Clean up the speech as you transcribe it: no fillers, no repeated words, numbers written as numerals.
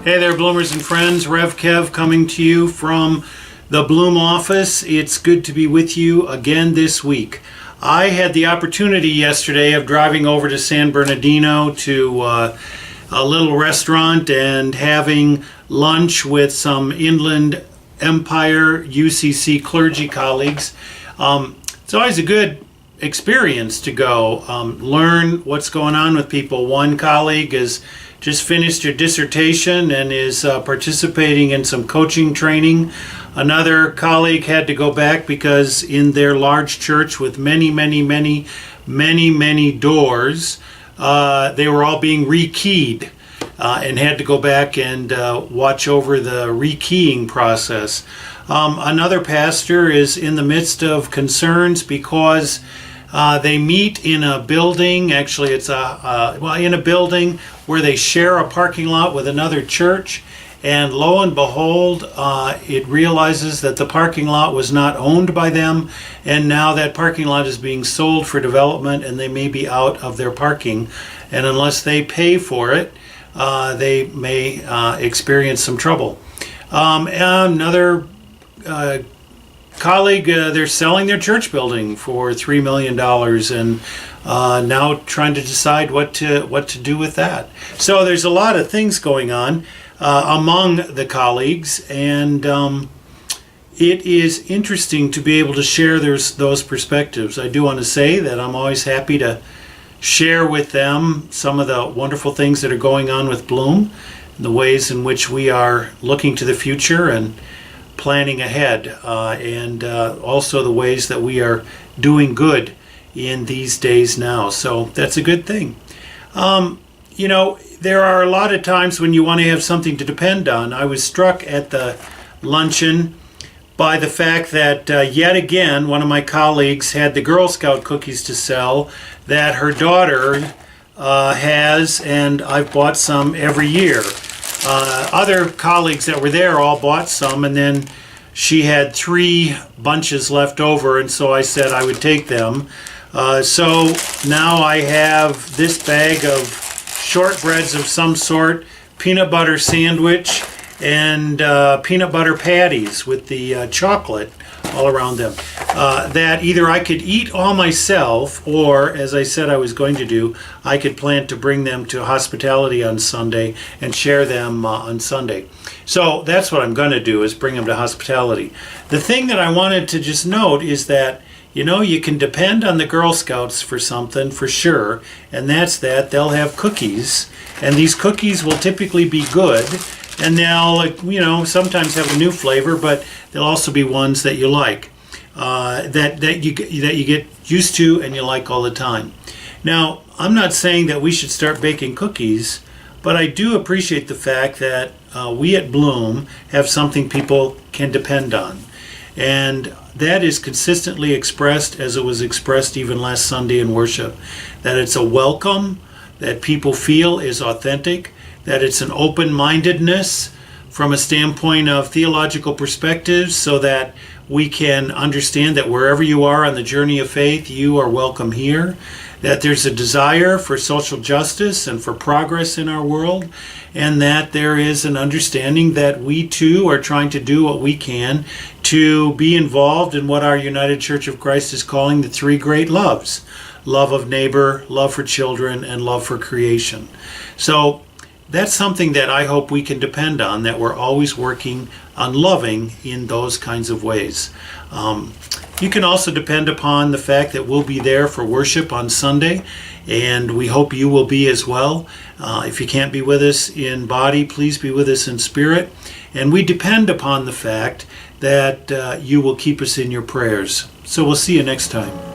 Hey there, Bloomers and friends. Rev Kev coming to you from the Bloom office. It's good to be with you again this week. I had the opportunity yesterday of driving over to San Bernardino to a little restaurant and having lunch with some Inland Empire UCC clergy colleagues. It's always a good experience to go learn what's going on with people. One colleague has just finished her dissertation and is participating in some coaching training. Another colleague had to go back because in their large church with many doors, they were all being rekeyed and had to go back and watch over the rekeying process. Another pastor is in the midst of concerns because they meet in a building. Actually, it's in a building where they share a parking lot with another church, and lo and behold, it realizes that the parking lot was not owned by them, and now that parking lot is being sold for development, and they may be out of their parking, and unless they pay for it, they may experience some trouble. Another colleague, they're selling their church building for $3 million and now trying to decide what to do with that. So there's a lot of things going on among the colleagues, and it is interesting to be able to share those perspectives. I do want to say that I'm always happy to share with them some of the wonderful things that are going on with Bloom, the ways in which we are looking to the future and planning ahead, and also the ways that we are doing good in these days now. So that's a good thing. There are a lot of times when you want to have something to depend on. I was struck at the luncheon by the fact that yet again one of my colleagues had the Girl Scout cookies to sell that her daughter has, and I've bought some every year. Other colleagues that were there all bought some, and then she had 3 bunches left over, and so I said I would take them. So now I have this bag of shortbreads of some sort, peanut butter sandwich, and peanut butter patties with the chocolate all around them, that either I could eat all myself, or, as I said I was going to do, I could plan to bring them to hospitality on Sunday and share them on Sunday. So that's what I'm going to do, is bring them to hospitality. The thing that I wanted to just note is that, you can depend on the Girl Scouts for something for sure, and that's that they'll have cookies, and these cookies will typically be good, and they'll, sometimes have a new flavor, but they'll also be ones that you like, that you get used to and you like all the time. Now, I'm not saying that we should start baking cookies, but I do appreciate the fact that we at Bloom have something people can depend on. And that is consistently expressed as it was expressed even last Sunday in worship. That it's a welcome that people feel is authentic, that it's an open-mindedness from a standpoint of theological perspectives, so that we can understand that wherever you are on the journey of faith, you are welcome here, that there's a desire for social justice and for progress in our world, and that there is an understanding that we too are trying to do what we can to be involved in what our United Church of Christ is calling the 3 great loves: love of neighbor, love for children, and love for creation. So that's something that I hope we can depend on, that we're always working on loving in those kinds of ways. You can also depend upon the fact that we'll be there for worship on Sunday, and we hope you will be as well. If you can't be with us in body, please be with us in spirit. And we depend upon the fact that you will keep us in your prayers. So we'll see you next time.